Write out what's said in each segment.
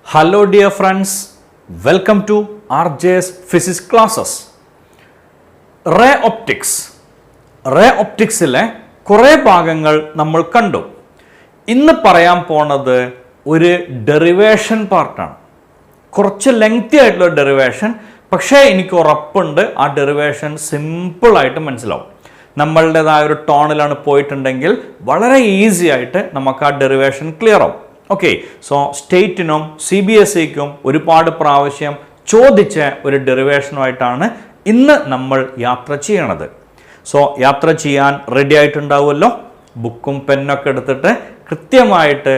Hello dear friends, welcome to RJ's Physics classes. Ray optics. Ray opticsile കുറേ ഭാഗങ്ങൾ നമ്മൾ കണ്ടു. ഇന്ന് പറയാൻ പോണത് ഒരു ഡെറിവേഷൻ പാർട്ടാണ്. കുറച്ച് ലെങ്തി ആയിട്ടുള്ള ഡെറിവേഷൻ, പക്ഷേ എനിക്ക് ഉറപ്പുണ്ട് ആ ഡെറിവേഷൻ സിമ്പിളായിട്ട് മനസ്സിലാവും. നമ്മളുടേതായ ഒരു ടോണിലാണ് പോയിട്ടുണ്ടെങ്കിൽ വളരെ ഈസി ആയിട്ട് നമുക്ക് ആ ഡെറിവേഷൻ ക്ലിയർ ആവും. ഓക്കെ, സോ സ്റ്റേറ്റിനും CBSEക്കും ഒരുപാട് പ്രാവശ്യം ചോദിച്ച ഒരു ഡെറിവേഷനുമായിട്ടാണ് ഇന്ന് നമ്മൾ യാത്ര ചെയ്യണത്. സോ യാത്ര ചെയ്യാൻ റെഡി ആയിട്ടുണ്ടാവുമല്ലോ. ബുക്കും പെന്നൊക്കെ എടുത്തിട്ട് കൃത്യമായിട്ട്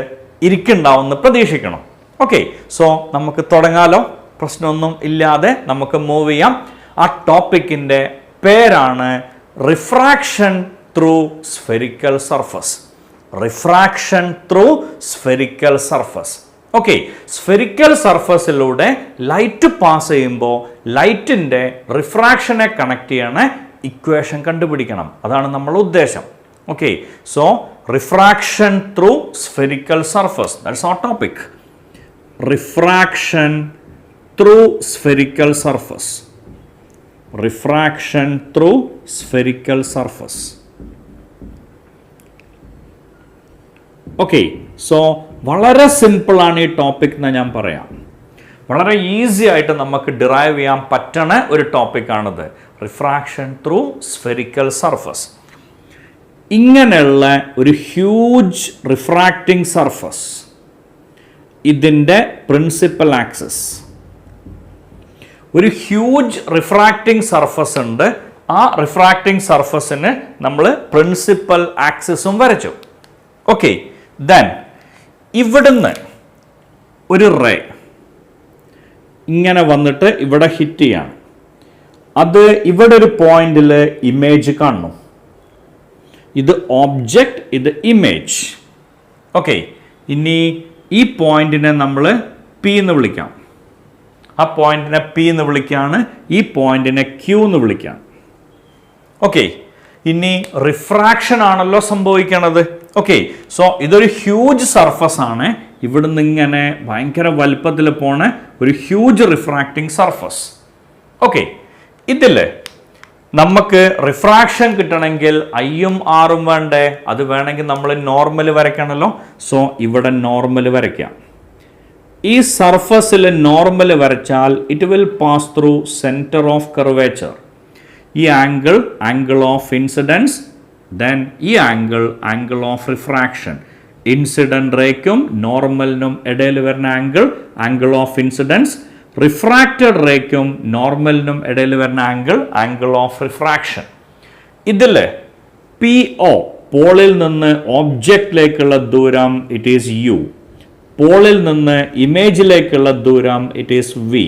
ഇരിക്കുന്നുണ്ടാവുമെന്ന് പ്രതീക്ഷിക്കണം. ഓക്കെ, സോ നമുക്ക് തുടങ്ങാലോ. പ്രശ്നമൊന്നും ഇല്ലാതെ നമുക്ക് മൂവ് ചെയ്യാം. ആ ടോപ്പിക്കിൻ്റെ പേരാണ് refraction through spherical surface. Refraction through spherical surface. Okay, spherical സർഫസിലൂടെ ലൈറ്റ് പാസ് ചെയ്യുമ്പോൾ ലൈറ്റിൻ്റെ റിഫ്രാക്ഷനെ കണക്ട് ചെയ്യണ ഇക്വേഷൻ കണ്ടുപിടിക്കണം. അതാണ് നമ്മുടെ ഉദ്ദേശം. Okay, so refraction through spherical surface, that's our topic. Refraction through spherical surface. Refraction through spherical surface. Okay, so വളരെ സിമ്പിളാണ് ഈ ടോപ്പിക് എന്ന് ഞാൻ പറയാം. വളരെ ഈസി ആയിട്ട് നമുക്ക് ഡിറൈവ് ചെയ്യാൻ പറ്റണ ഒരു ടോപ്പിക്കാണിത്, റിഫ്രാക്ഷൻ ത്രൂ സ്ഫെറിക്കൽ സർഫസ്. ഇങ്ങനെയുള്ള ഒരു ഹ്യൂജ് റിഫ്രാക്റ്റിംഗ് സർഫസ്, ഇതിൻ്റെ പ്രിൻസിപ്പൽ ആക്സിസ്, ഒരു ഹ്യൂജ് റിഫ്രാക്റ്റിംഗ് സർഫസ് ഉണ്ട്. ആ റിഫ്രാക്റ്റിംഗ് സർഫസിന് നമ്മൾ പ്രിൻസിപ്പൽ ആക്സിസും വരച്ചു. ഓക്കെ, ദെൻ ഇവിടുന്ന് ഒരു റേ ഇങ്ങനെ വന്നിട്ട് ഇവിടെ ഹിറ്റ് ചെയ്യാണ്. അത് ഇവിടെ ഒരു പോയിന്റിൽ ഇമേജ് കാണുന്നു. ഇത് ഓബ്ജക്റ്റ്, ഇത് ഇമേജ്. ഓക്കെ, ഇനി ഈ പോയിന്റിനെ നമ്മൾ പി എന്ന് വിളിക്കാം. ആ പോയിന്റിനെ പി എന്ന് വിളിക്കുകയാണ്, ഈ പോയിന്റിനെ ക്യൂ എന്ന് വിളിക്കാം. ഓക്കെ, ഇനി റിഫ്രാക്ഷൻ ആണല്ലോ സംഭവിക്കണത്. ഓക്കെ, സോ ഇതൊരു ഹ്യൂജ് സർഫസ് ആണ്. ഇവിടുന്ന് ഇങ്ങനെ ഭയങ്കര വലുപ്പത്തിൽ പോണ ഒരു ഹ്യൂജ് റിഫ്രാക്റ്റിംഗ് സർഫസ്. ഓക്കെ, ഇതിൽ നമുക്ക് റിഫ്രാക്ഷൻ കിട്ടണമെങ്കിൽ ഐയും ആറും വേണ്ടേ? അത് വേണമെങ്കിൽ നമ്മൾ നോർമൽ വരയ്ക്കണമല്ലോ. സോ ഇവിടെ നോർമൽ വരയ്ക്കാം. ഈ സർഫസിൽ നോർമൽ വരച്ചാൽ it will pass through centre of curvature. ഈ ആംഗിൾ ഓഫ് ഇൻസിഡൻസ്, ദെൻ ഈ ആംഗിൾ ഓഫ് റിഫ്രാക്ഷൻ. ഇൻസിഡൻറ്റ് റേക്കും നോർമലിനും ഇടയിൽ വരുന്ന ആംഗിൾ ഓഫ് ഇൻസിഡൻസ്, റിഫ്രാക്റ്റഡ് റേക്കും നോർമലിനും ഇടയിൽ വരുന്ന ആംഗിൾ ഓഫ് റിഫ്രാക്ഷൻ. ഇതിൽ PO, പോളിൽ നിന്ന് ഓബ്ജക്റ്റിലേക്കുള്ള ദൂരം, ഇറ്റ് ഈസ് U. പോളിൽ നിന്ന് ഇമേജിലേക്കുള്ള ദൂരം, ഇറ്റ് ഈസ് V.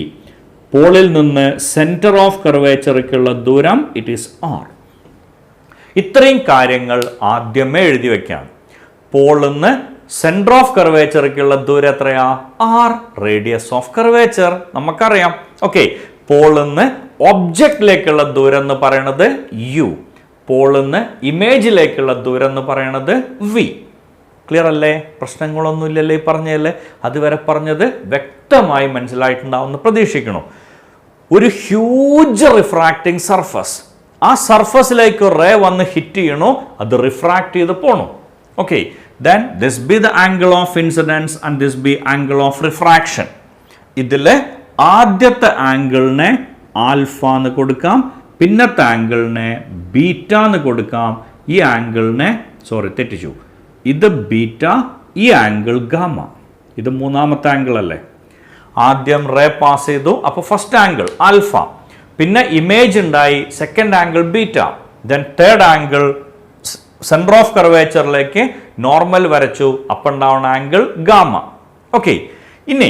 പോളിൽ നിന്ന് സെൻറ്റർ ഓഫ് കർവേച്ചറിലേക്കുള്ള ദൂരം, ഇറ്റ് ഈസ് R. ഇത്രയും കാര്യങ്ങൾ ആദ്യമേ എഴുതി വയ്ക്കാം. പോളിൽ നിന്ന് സെൻറ്റർ ഓഫ് കർവേച്ചറിലേക്കുള്ള ദൂരം എത്രയാ? R. റേഡിയസ് ഓഫ് കർവേച്ചർ നമുക്കറിയാം. ഓക്കെ, പോളിൽ നിന്ന് ഒബ്ജക്റ്റിലേക്കുള്ള ദൂരം എന്ന് പറയുന്നത് U. പോളിൽ നിന്ന് ഇമേജിലേക്കുള്ള ദൂരം എന്ന് പറയുന്നത് V. ക്ലിയർ അല്ലേ? പ്രശ്നങ്ങളൊന്നും ഇല്ലല്ലേ? പറഞ്ഞല്ലേ? അതുവരെ പറഞ്ഞത് വ്യക്തമായി മനസ്സിലായിട്ടുണ്ടാവുമെന്ന് പ്രതീക്ഷിക്കണം. ഒരു ഹ്യൂജ് റിഫ്രാക്റ്റിംഗ് സർഫസ്, ആ സർഫസിലേക്ക് റേ വന്ന് ഹിറ്റ് ചെയ്യണു, അത് റിഫ്രാക്ട് ചെയ്ത് പോണു. Okay, then this be the angle of incidence and this be angle of refraction. ഇതിൽ ആദ്യത്തെ ആംഗിളിനെ ആൽഫ എന്ന് കൊടുക്കാം, പിന്നത്തെ ആംഗിളിനെ ബീറ്റ എന്ന് കൊടുക്കാം. ഈ ആംഗിളിനെ തെറ്റിച്ചു, ഇത് ബീറ്റ, ഈ ആംഗിൾ ഗാമ. ഇത് മൂന്നാമത്തെ ആംഗിൾ അല്ലേ? ആദ്യം റേ പാസ് ചെയ്തു, അപ്പോൾ ഫസ്റ്റ് ആംഗിൾ ആൽഫ, പിന്നെ ഇമേജ് ഉണ്ടായി, second angle beta, then third angle centre of കർവേച്ചറിലേക്ക് നോർമൽ വരച്ചു, അപ്പം ഉണ്ടാവുന്ന ആംഗിൾ ഗാമ. ഓക്കെ, ഇനി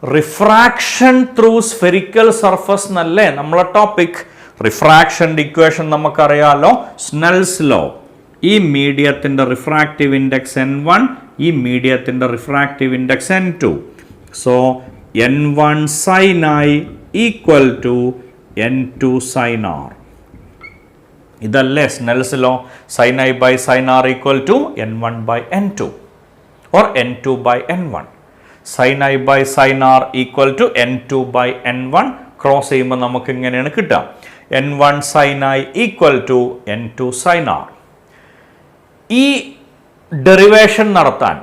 റിഫ്രാക്ഷൻ ത്രൂ സ്ഫെറിക്കൽ സർഫസ് എന്നല്ലേ നമ്മളെ ടോപ്പിക്. റിഫ്രാക്ഷൻ്റെ ഇക്വേഷൻ നമുക്കറിയാലോ, സ്നെൽസ് ലോ. ഈ മീഡിയത്തിൻ്റെ റിഫ്രാക്റ്റീവ് ഇൻഡെക്സ് N1, ഈ മീഡിയത്തിൻ്റെ refractive index N2. So N1 sin I equal to N2 sin R. ഇതല്ലേ Snell's law? sin I by sin R equal to N1 by N2 or N2 by N1. Sine I by sine R equal to n2 by n1 cross ചെയ്യുമ്പോൾ നമുക്ക് ഇങ്ങനെയാണ് കിട്ടുക n1 sine I equal to n2 sine R. ഈ derivation നടത്താൻ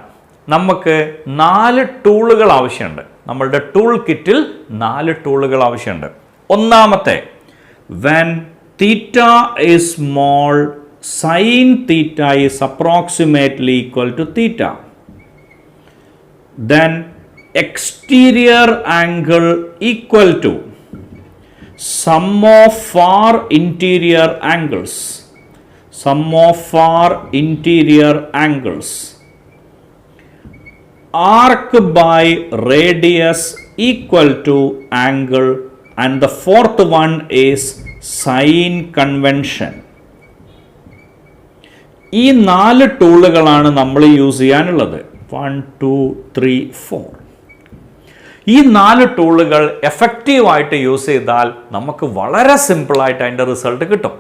നമുക്ക് 4 ടൂളുകൾ ആവശ്യമുണ്ട്. നമ്മളുടെ ടൂൾ കിറ്റിൽ 4 ടൂളുകൾ ആവശ്യമുണ്ട്. ഒന്നാമത്തെ, when theta is small, sin theta is approximately equal to theta, then exterior angle equal to sum of four interior angles, arc by radius equal to angle, and the fourth one is sign convention. ഈ 4 ടൂളുകളാണ് നമ്മൾ use ചെയ്യാനുള്ളത്. 1 2 3 4. ഈ 4 ടൂളുകൾ എഫക്റ്റീവായിട്ട് use ചെയ്താൽ നമുക്ക് വളരെ സിമ്പിളായിട്ട് അതിൻ്റെ റിസൾട്ട് കിട്ടും.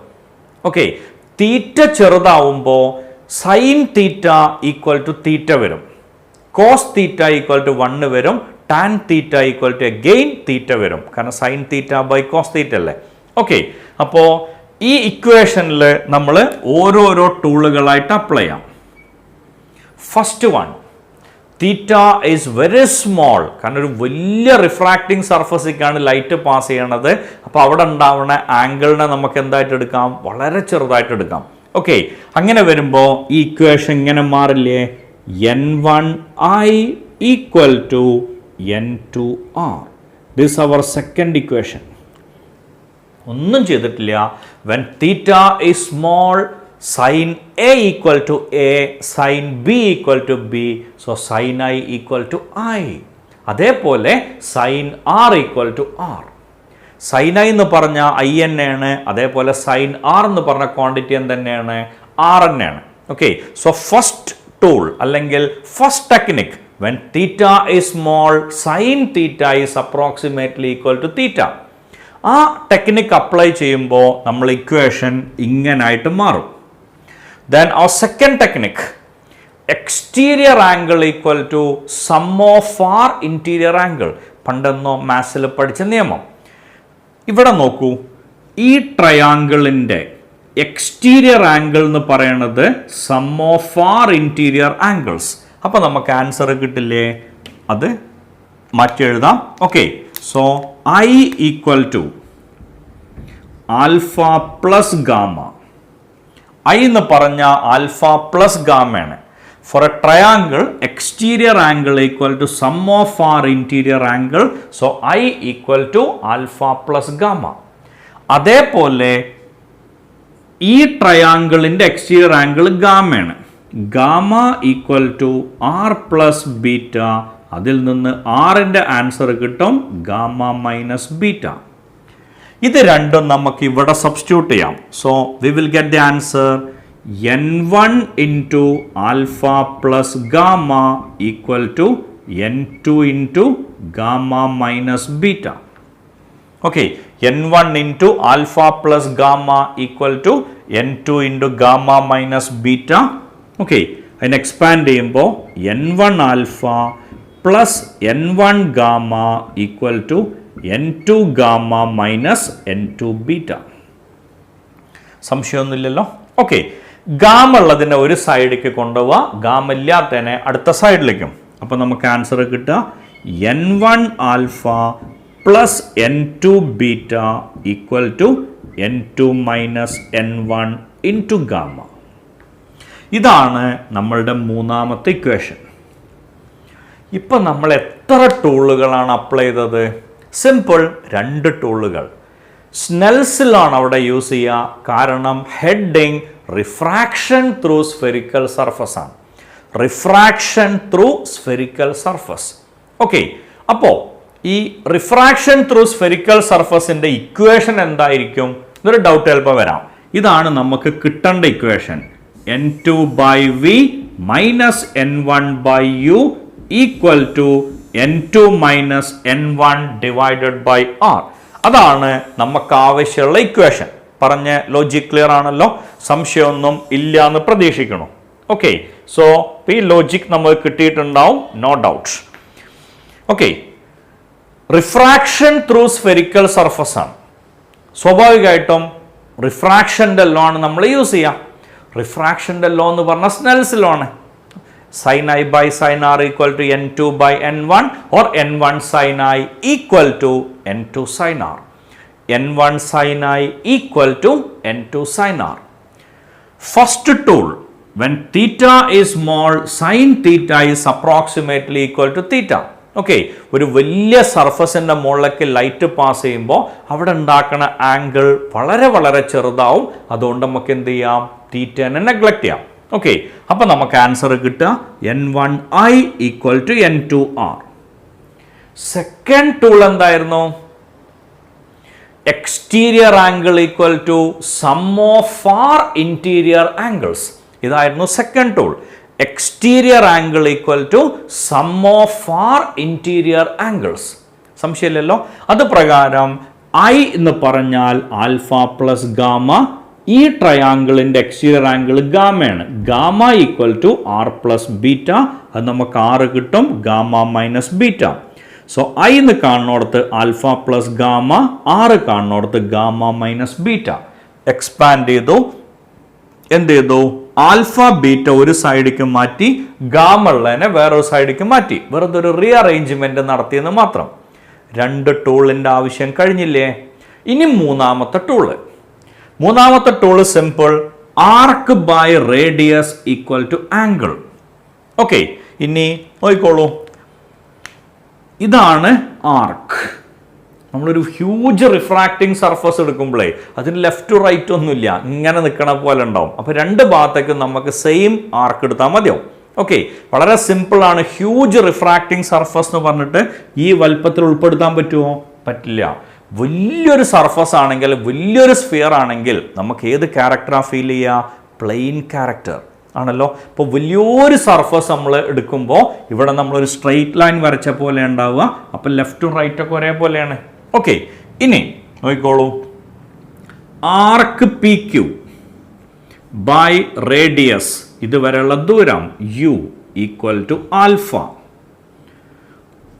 ഓക്കെ, തീറ്റ ചെറുതാവുമ്പോൾ sine theta equal to theta വരും, കോസ് തീറ്റ ഈക്വൽ ടു 1 വരും, tan theta equal to again theta വരും. കാരണം sine theta by cos theta അല്ലേ. ഓക്കെ, അപ്പോൾ ഈ ഇക്വേഷനിൽ നമ്മൾ ഓരോരോ ടൂളുകളായിട്ട് അപ്ലൈ ചെയ്യാം. First one, theta is very small. കാരണം ഒരു വലിയ റിഫ്രാക്റ്റിംഗ് സർഫസിലേക്കാണ് ലൈറ്റ് പാസ് ചെയ്യണത്. അപ്പോൾ അവിടെ ഉണ്ടാവുന്ന ആംഗിളിനെ നമുക്ക് എന്തായിട്ട് എടുക്കാം? വളരെ ചെറുതായിട്ട് എടുക്കാം. ഓക്കെ, അങ്ങനെ വരുമ്പോൾ ഈ ഇക്വേഷൻ ഇങ്ങനെ മാറില്ലേ? n1i equal to n2r. This our second equation. ഒന്നും ചെയ്തിട്ടില്ല. When theta is small, sine A equal to A, sine B equal to B, so sine I equal to I. അതേപോലെ sine R equal to R. Sine I എന്ന് പറഞ്ഞ I തന്നെയാണ്, അതേപോലെ sine R എന്ന് പറഞ്ഞ quantity തന്നെയാണ്, R തന്നെയാണ്. Okay, so first tool അല്ലെങ്കിൽ first technique, when theta is small, sine theta is approximately equal to theta. ആ ടെക്നിക് അപ്ലൈ ചെയ്യുമ്പോൾ നമ്മൾ ഇക്വേഷൻ ഇങ്ങനായിട്ട് മാറും. Then our second technique, exterior angle equal to sum of our interior angle. പണ്ടെന്നോ മാത്സിൽ പഠിച്ച നിയമം. ഇവിടെ നോക്കൂ, ഈ ട്രയാങ്കിളിൻ്റെ എക്സ്റ്റീരിയർ ആംഗിൾ എന്ന് പറയുന്നത് sum of our interior angles. അപ്പോൾ നമുക്ക് ആൻസർ കിട്ടില്ലേ? അത് മാറ്റി എഴുതാം. Okay, so I equal to alpha plus gamma. I എന്ന് പറഞ്ഞ ആൽഫ പ്ലസ് ഗാമയാണ്. For a triangle exterior angle equal to sum of our interior angle, so I equal to alpha plus gamma. അതേപോലെ ഈ ട്രയാങ്കിളിൻ്റെ എക്സ്റ്റീരിയർ ആംഗിൾ ഗാമയാണ്. Gamma equal to R plus beta. അതിൽ നിന്ന് ആറിൻ്റെ ആൻസർ കിട്ടും ഗാമ മൈനസ് ബീറ്റ. ഇത് രണ്ടും നമുക്ക് ഇവിടെ സബ്സ്റ്റിറ്റ്യൂട്ട് ചെയ്യാം. So we will get the answer n1 into alpha plus gamma equal to n2 into gamma minus beta. Okay, n1 into alpha plus gamma equal to n2 into gamma minus beta. Okay, അതിന് expand ചെയ്യുമ്പോൾ n1 alpha plus n1 gamma equal to n2 gamma minus n2 beta. സംശയമൊന്നുമില്ലല്ലോ. Okay, gamma ഉള്ളതിനെ ഒരു സൈഡിലേക്ക് കൊണ്ടുപോവുക, gamma ഇല്ലാത്തതിനെ അടുത്ത സൈഡിലേക്കും. അപ്പോൾ നമുക്ക് ആൻസർ കിട്ടുക n1 alpha plus n2 beta equal to n2 minus n1 into gamma. ഇതാണ് നമ്മളുടെ മൂന്നാമത്തെ ഇക്വേഷൻ. ഇപ്പം നമ്മൾ എത്ര ടൂളുകളാണ് അപ്ലൈ ചെയ്തത്? സിമ്പിൾ, 2 ടൂളുകൾ. സ്നെൽസിലാണ് അവിടെ യൂസ് ചെയ്യുക. കാരണം heading refraction through spherical surface ആണ്. Refraction through spherical surface. Okay, അപ്പോൾ ഈ റിഫ്രാക്ഷൻ ത്രൂ സ്ഫെറിക്കൽ സർഫസിൻ്റെ ഇക്വേഷൻ എന്തായിരിക്കും? ഇതൊരു ഡൗട്ട് ചിലപ്പോൾ വരാം. ഇതാണ് നമുക്ക് കിട്ടേണ്ട equation. n2 by V minus n1 by U equal to n2 minus n1 divided by R. അതാണ് നമുക്ക് ആവശ്യമുള്ള ഇക്വേഷൻ. പറഞ്ഞ ലോജിക് ക്ലിയർ ആണല്ലോ? സംശയമൊന്നും ഇല്ല എന്ന് പ്രതീക്ഷിക്കണം. ഓക്കെ, സോ ഈ ലോജിക് നമുക്ക് കിട്ടിയിട്ടുണ്ടാവും, no doubt. Okay, refraction through spherical surface ആണ്. സ്വാഭാവികമായിട്ടും റിഫ്രാക്ഷൻ്റെ ലോ ആണ് നമ്മൾ യൂസ് ചെയ്യുക. റിഫ്രാക്ഷൻ്റെ ലോ എന്ന് പറഞ്ഞാൽ സ്നെൽസ് ലോ ആണ്. sin I by sin r equal to n2 by n1 or n1 sin I equal to n2 sin r. n1 sin I equal to n2 sin r. First tool, when theta is small, sin theta is approximately equal to theta. Okay, ഒരു വലിയ സർഫസിൻ്റെ മുകളിലേക്ക് light pass ചെയ്യുമ്പോൾ അവിടെ ഉണ്ടാക്കുന്ന angle വളരെ വളരെ ചെറുതാവും. അതുകൊണ്ട് നമുക്ക് എന്ത് ചെയ്യാം, തീറ്റനെ നെഗ്ലക്ട് ചെയ്യാം. ഓക്കെ, അപ്പം നമുക്ക് ആൻസർ കിട്ടുക n1i equal to n2r. Second tool എന്തായിരുന്നു? Exterior angle equal to sum of our interior angles. ഇതായിരുന്നു second tool. Exterior angle equal to sum of our interior angles. സംശയമില്ലല്ലോ. അത് പ്രകാരം ഐ എന്ന് പറഞ്ഞാൽ ആൽഫ പ്ലസ് ഗാമ. ഈ ട്രയാങ്കിളിൻ്റെ എക്സ്റ്റീരിയർ ആംഗിൾ ഗാമയാണ്. Gamma equal to R plus beta. അത് നമുക്ക് 6 കിട്ടും, gamma minus beta. So I എന്ന് കാണുന്നിടത്ത് ആൽഫ പ്ലസ് ഗാമ, 6 കാണുന്നിടത്ത് ഗാമ മൈനസ് ബീറ്റ. എക്സ്പാൻഡ് ചെയ്തു, എന്ത് ചെയ്തു, ആൽഫ ബീറ്റ ഒരു സൈഡിലേക്ക് മാറ്റി, ഗാമ ഉള്ളതിനെ വേറൊരു സൈഡിലേക്ക് മാറ്റി. വെറുതെ ഒരു റീഅറേഞ്ച്മെന്റ് നടത്തിയെന്ന് മാത്രം. 2 ടൂളിൻ്റെ ആവശ്യം കഴിഞ്ഞില്ലേ? ഇനി മൂന്നാമത്തെ ടൂള്. മൂന്നാമത്തെ tool simple. Arc by radius equal to angle. Okay, ഇനി നോക്കിക്കോളൂ, ഇതാണ് ആർക്ക്. നമ്മളൊരു ഹ്യൂജ് റിഫ്രാക്റ്റിംഗ് സർഫസ് എടുക്കുമ്പോഴേ അതിന് ലെഫ്റ്റ് റൈറ്റ് ഒന്നുമില്ല, ഇങ്ങനെ നിൽക്കണ പോലെ ഉണ്ടാവും. അപ്പോൾ 2 ഭാഗത്തേക്കും നമുക്ക് സെയിം ആർക്ക് എടുത്താൽ മതിയാവും. ഓക്കെ, വളരെ സിമ്പിളാണ്. ഹ്യൂജ് റിഫ്രാക്റ്റിംഗ് സർഫസ് എന്ന് പറഞ്ഞിട്ട് ഈ വലുപ്പത്തിൽ ഉൾപ്പെടുത്താൻ പറ്റുമോ? പറ്റില്ല. വലിയൊരു സർഫസ് ആണെങ്കിൽ, വലിയൊരു സ്ഫിയർ ആണെങ്കിൽ നമുക്ക് ഏത് ക്യാരക്ടറാണ് ഫീൽ ചെയ്യുക? പ്ലെയിൻ ക്യാരക്ടർ ആണല്ലോ. ഇപ്പോൾ വലിയൊരു സർഫസ് നമ്മൾ എടുക്കുമ്പോൾ ഇവിടെ നമ്മളൊരു സ്ട്രെയിറ്റ് ലൈൻ വരച്ച പോലെ ഉണ്ടാവുക. അപ്പം ലെഫ്റ്റും റൈറ്റൊക്കെ ഒരേപോലെയാണ്. ഓക്കെ, ഇനി നോക്കിക്കോളൂ, arc P Q by radius ഇതുവരെയുള്ള ദൂരം U equal to alpha.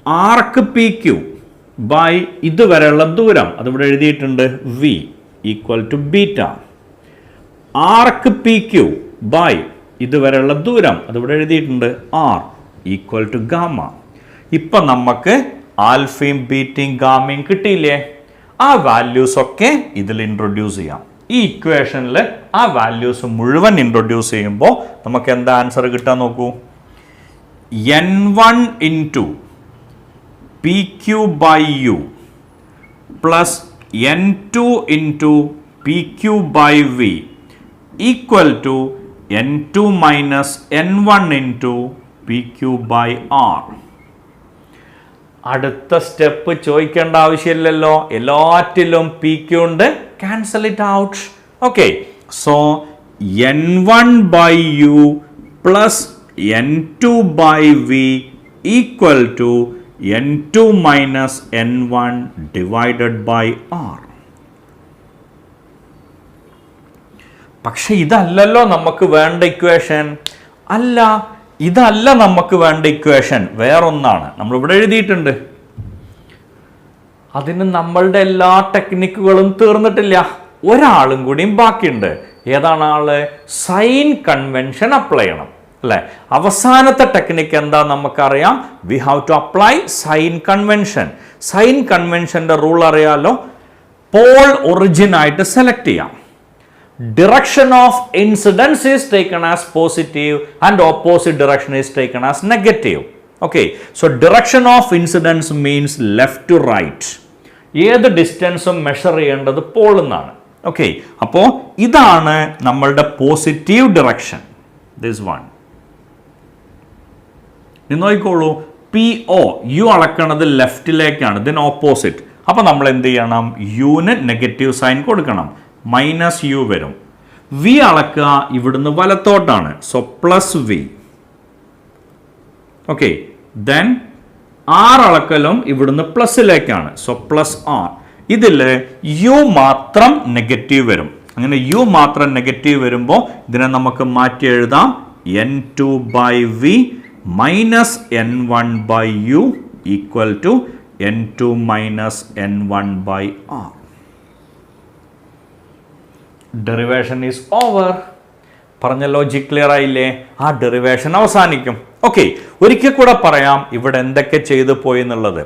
Arc P Q by ഇതുവരെയുള്ള ദൂരം അതിവിടെ എഴുതിയിട്ടുണ്ട് V equal to beta. Arc P Q by ഇതുവരെയുള്ള ദൂരം അതിവിടെ എഴുതിയിട്ടുണ്ട് ആർ ഈക്വൽ ടു ഗാമ. ഇപ്പം നമുക്ക് ആൽഫയും ബീറ്റയും ഗാമയും കിട്ടിയില്ലേ? ആ വാല്യൂസ് ഒക്കെ ഇതിൽ ഇൻട്രൊഡ്യൂസ് ചെയ്യാം. ഈ ഇക്വേഷനിൽ ആ വാല്യൂസ് മുഴുവൻ ഇൻട്രൊഡ്യൂസ് ചെയ്യുമ്പോൾ നമുക്ക് എന്താ ആൻസർ കിട്ടാൻ നോക്കൂ. n1 into P Q by U plus n2 into P Q by V equal to n2 minus n1 into P Q by R. അടുത്ത സ്റ്റെപ്പ് ചോദിക്കേണ്ട ആവശ്യമില്ലല്ലോ, എല്ലാറ്റിലും പി ക്യൂ ഉണ്ട്, cancel it out. Okay, so n1 by U plus n2 by V equal to n2 minus n1 divided by R. പക്ഷെ ഇതല്ലല്ലോ നമുക്ക് വേണ്ട equation. അല്ല, ഇതല്ല നമുക്ക് വേണ്ട ഇക്വേഷൻ, വേറൊന്നാണ് നമ്മളിവിടെ എഴുതിയിട്ടുണ്ട്. അതിന് നമ്മളുടെ എല്ലാ ടെക്നിക്കുകളും തീർന്നിട്ടില്ല, ഒരാളും കൂടിയും ബാക്കിയുണ്ട്. ഏതാണ് ആള്? സൈൻ കൺവെൻഷൻ അപ്ലൈ ചെയ്യണം അല്ലേ? അവസാനത്തെ ടെക്നിക്ക് എന്താ നമുക്കറിയാം. We have to apply sign convention. Sign കൺവെൻഷന്റെ റൂൾ അറിയാലോ. പോൾ ഒറിജിൻ ആയിട്ട് സെലക്ട് ചെയ്യാം. Direction of incidence is taken as positive and opposite direction is taken as negative. Okay, so direction of incidence means left to right. ഏത് ഡിസ്റ്റൻസും measure ചെയ്യേണ്ടത് pole എന്നാണ്. ഓക്കെ, അപ്പോൾ ഇതാണ് നമ്മളുടെ പോസിറ്റീവ് ഡിറക്ഷൻ. ദിസ് വൺ നോക്കിക്കോളൂ. പി ഒ യു അളക്കണത് ലെഫ്റ്റിലേക്കാണ്, ഇതിന് ഓപ്പോസിറ്റ്. അപ്പോൾ നമ്മൾ എന്ത് ചെയ്യണം? യുന് നെഗറ്റീവ് സൈൻ കൊടുക്കണം, മൈനസ് യു വരും. വി അളക്കുക ഇവിടുന്ന് വലത്തോട്ടാണ്, so plus V. Okay, then R അളക്കലും ഇവിടുന്ന് പ്ലസിലേക്കാണ്, സോ പ്ലസ് ആർ. ഇതിൽ യു മാത്രം നെഗറ്റീവ് വരും. അങ്ങനെ യു മാത്രം നെഗറ്റീവ് വരുമ്പോൾ ഇതിനെ നമുക്ക് മാറ്റി എഴുതാം n2 by V minus n1 by U equal to n2 minus n1 by r. Derivation is over. പറഞ്ഞ ലോജിക് ക്ലിയർ ആയില്ലേ? ആ ഡെറിവേഷൻ അവസാനിക്കും. ഓക്കെ, ഒരിക്കൽ കൂടെ പറയാം ഇവിടെ എന്തൊക്കെ ചെയ്തു പോയി എന്നുള്ളത്.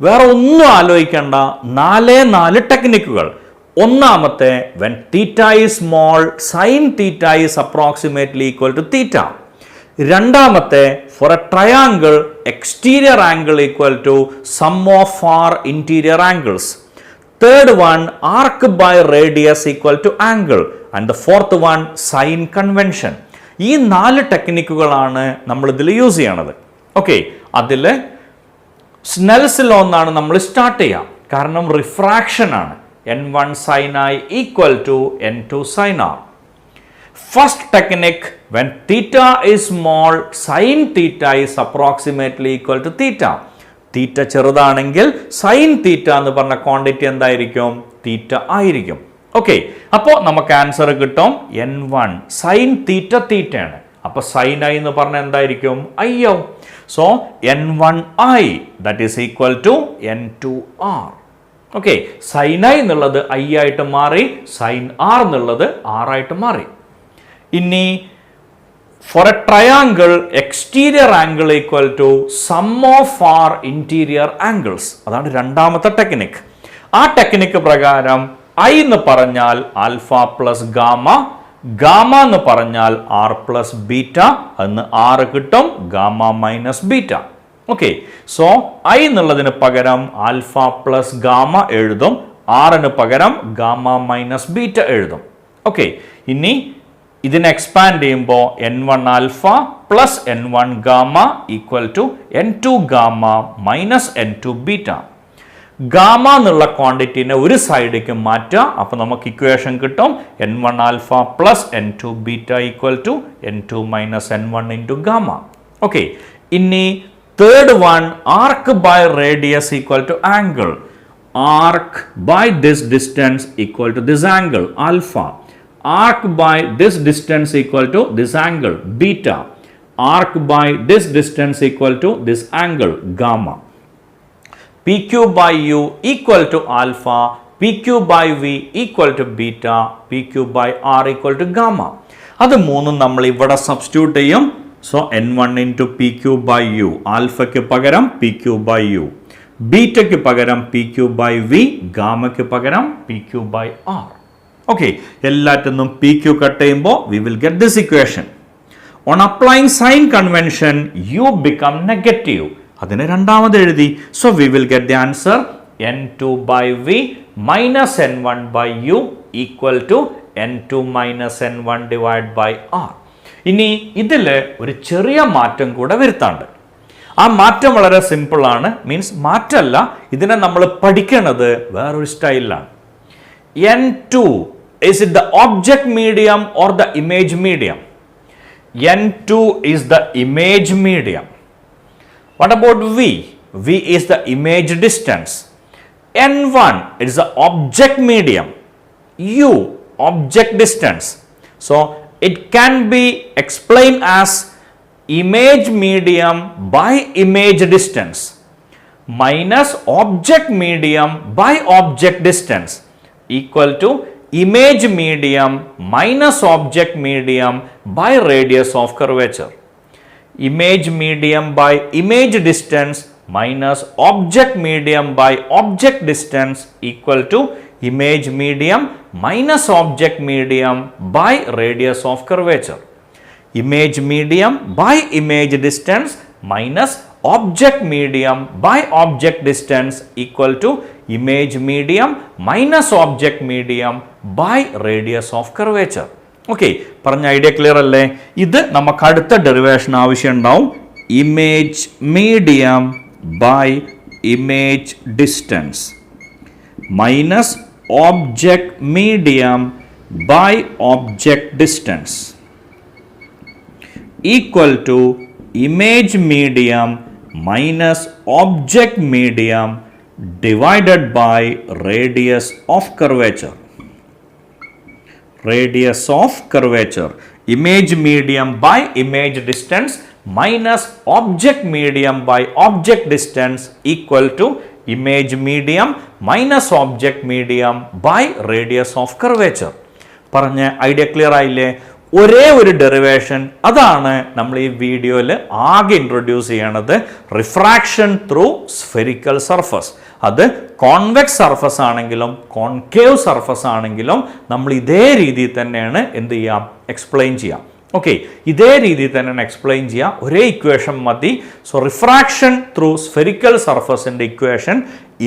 വേറെ ഒന്നും ആലോചിക്കേണ്ട, 4 ടെക്നിക്കുകൾ. ഒന്നാമത്തെ, when theta is small, sin theta is approximately equal to theta. രണ്ടാമത്തെ, for a triangle, exterior angle equal to sum of our interior angles. Third one, arc by radius equal to angle. And the fourth one, sign convention. ഈ 4 ടെക്നിക്കുകളാണ് നമ്മൾ ഇതിൽ use ചെയ്യണത്. Okay, അതിൽ Snell's law എന്നാണ് നമ്മൾ start ചെയ്യാം. കാരണം refraction ആണ്. n1 sin I equal to n2 sin R. First technique, when theta is small, sin theta is approximately equal to theta. തീറ്റ ചെറുതാണെങ്കിൽ സൈൻ തീറ്റ എന്ന് പറഞ്ഞ ക്വാണ്ടിറ്റി എന്തായിരിക്കും? തീറ്റ ആയിരിക്കും. ഓക്കെ, അപ്പോൾ നമുക്ക് ആൻസർ കിട്ടും n1 സൈൻ തീറ്റ തീറ്റയാണ്. അപ്പോൾ സൈൻ ഐ എന്ന് പറഞ്ഞാൽ എന്തായിരിക്കും? ഐ ആവും. So n1i that is equal to n2r. Okay, sine I എന്നുള്ളത് ഐ ആയിട്ട് മാറി, സൈൻ ആർ എന്നുള്ളത് ആർ ആയിട്ട് മാറി. ഇനി for a triangle, exterior angle equal to sum of our interior angles. അതാണ് രണ്ടാമത്തെ ടെക്നിക്. ആ ടെക്നിക്ക് പ്രകാരം ഐ എന്ന് പറഞ്ഞാൽ ആൽഫ പ്ലസ് ഗാമ, ഗാമ എന്ന് പറഞ്ഞാൽ ആർ പ്ലസ് ബീറ്റ, എന്ന് ആർ കിട്ടും gamma minus beta. Okay, so I എന്നുള്ളതിന് പകരം ആൽഫ പ്ലസ് ഗാമ എഴുതും, ആറിന് പകരം ഗാമ മൈനസ് ബീറ്റ എഴുതും. ഓക്കെ, ഇനി ഇതിനെ എക്സ്പാൻഡ് ചെയ്യുമ്പോൾ n1 alpha plus n1 gamma equal to n2 gamma minus n2 beta. Gamma എന്നുള്ള ക്വാണ്ടിറ്റിനെ ഒരു സൈഡിലേക്ക് മാറ്റുക. അപ്പോൾ നമുക്ക് ഇക്വേഷൻ കിട്ടും n1 alpha plus n2 beta equal to n2 minus n1 into gamma. Okay, ഇനി third one, arc by radius equal to angle. Arc by this distance equal to this angle alpha. Arc by this distance equal to this angle beta. Arc by this distance equal to this angle gamma. PQ by U equal to alpha. PQ by V equal to beta. PQ by R equal to gamma. അത് മൂന്നും നമ്മൾ ഇവിടെ substitute ചെയ്യും. So n1 into PQ by U. ആൽഫയ്ക്ക് പകരം PQ by U. ബീറ്റയ്ക്ക് പകരം PQ by V. ഗാമയ്ക്ക് പകരം PQ by R. Okay, എല്ലാറ്റിനും P Q cut ചെയ്യുമ്പോൾ we will get this equation. On applying sign convention U become negative. അതിന് രണ്ടാമത് എഴുതി. So we will get the answer n2 by v minus n1 by u equal to n2 minus n1 divided by r. ഇനി ഇതിൽ ഒരു ചെറിയ മാറ്റം കൂടെ വരുത്താണ്ട്. ആ മാറ്റം വളരെ സിമ്പിൾ ആണ്. മീൻസ് മാറ്റമല്ല, ഇതിനെ നമ്മൾ പഠിക്കുന്നത് വേറൊരു സ്റ്റൈലിലാണ്. n2 is it the object medium or the image medium? n2 is the image medium. What about v? v is the image distance. n1 is the object medium. u object distance. So it can be explained as image medium by image distance minus object medium by object distance equal to image medium minus object medium by radius of curvature. Image medium by image distance minus object medium by object distance equal to image medium minus object medium by radius of curvature. Image medium by image distance minus object medium by object distance equal to image medium minus object medium by radius of curvature. Okay, പറഞ്ഞ idea clear അല്ലേ? ഇത് നമുക്ക് അടുത്ത derivation ആവശ്യം ഉണ്ടാവും. Image medium by image distance minus object medium by object distance equal to image medium minus object medium divided by radius of curvature. Radius of curvature. Image medium by image distance minus object medium by object distance equal to image medium minus object medium by radius of curvature. പറഞ്ഞ idea clear ആയില്ലേ? ഒരേ ഒരു derivation, അതാണ് നമ്മൾ ഈ വീഡിയോയിൽ ആകെ introduce ചെയ്യണത്. Refraction through spherical surface. അത് കോൺവെക്സ് സർഫസ് ആണെങ്കിലും കോൺകേവ് സർഫസ് ആണെങ്കിലും നമ്മൾ ഇതേ രീതിയിൽ തന്നെയാണ് എന്ത് ചെയ്യാം, എക്സ്പ്ലെയിൻ ചെയ്യാം. ഓക്കെ, ഇതേ രീതിയിൽ തന്നെയാണ് എക്സ്പ്ലെയിൻ ചെയ്യുക. ഒരേ ഇക്വേഷൻ മതി. സോ റിഫ്രാക്ഷൻ ത്രൂ സ്ഫെറിക്കൽ സർഫസിൻ്റെ equation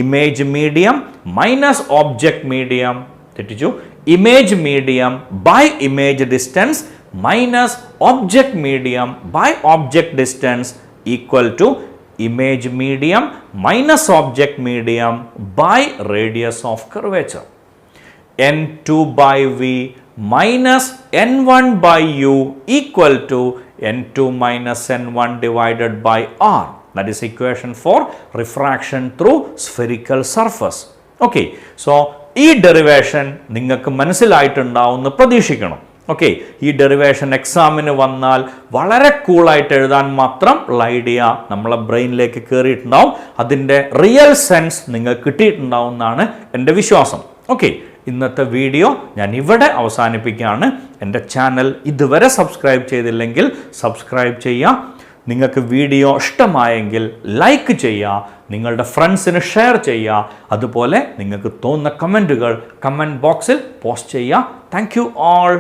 image medium minus object medium, തെറ്റിച്ചു, image medium by image distance minus object medium by object distance equal to image medium minus object medium by radius of curvature. n2 by v minus n1 by u equal to n2 minus n1 divided by r. That is equation for refraction through spherical surface. Okay, so ഈ derivation നിങ്ങൾക്ക് മനസ്സിലായിട്ടുണ്ടാവുമെന്ന് പ്രതീക്ഷിക്കണം. Okay, ഈ derivation എക്സാമിന് വന്നാൽ വളരെ കൂളായിട്ട് എഴുതാൻ മാത്രം ഉള്ള ഐഡിയ നമ്മളെ ബ്രെയിനിലേക്ക് കയറിയിട്ടുണ്ടാവും. അതിൻ്റെ റിയൽ സെൻസ് നിങ്ങൾക്ക് കിട്ടിയിട്ടുണ്ടാവും എന്നാണ് എൻ്റെ വിശ്വാസം. ഓക്കെ, ഇന്നത്തെ വീഡിയോ ഞാൻ ഇവിടെ അവസാനിപ്പിക്കുകയാണ്. എൻ്റെ ചാനൽ ഇതുവരെ സബ്സ്ക്രൈബ് ചെയ്തില്ലെങ്കിൽ സബ്സ്ക്രൈബ് ചെയ്യുക. നിങ്ങൾക്ക് വീഡിയോ ഇഷ്ടമായെങ്കിൽ ലൈക്ക് ചെയ്യുക, നിങ്ങളുടെ ഫ്രണ്ട്സിന് ഷെയർ ചെയ്യുക. അതുപോലെ നിങ്ങൾക്ക് തോന്നുന്ന കമൻറ്റുകൾ കമൻറ്റ് ബോക്സിൽ പോസ്റ്റ് ചെയ്യുക. Thank you all.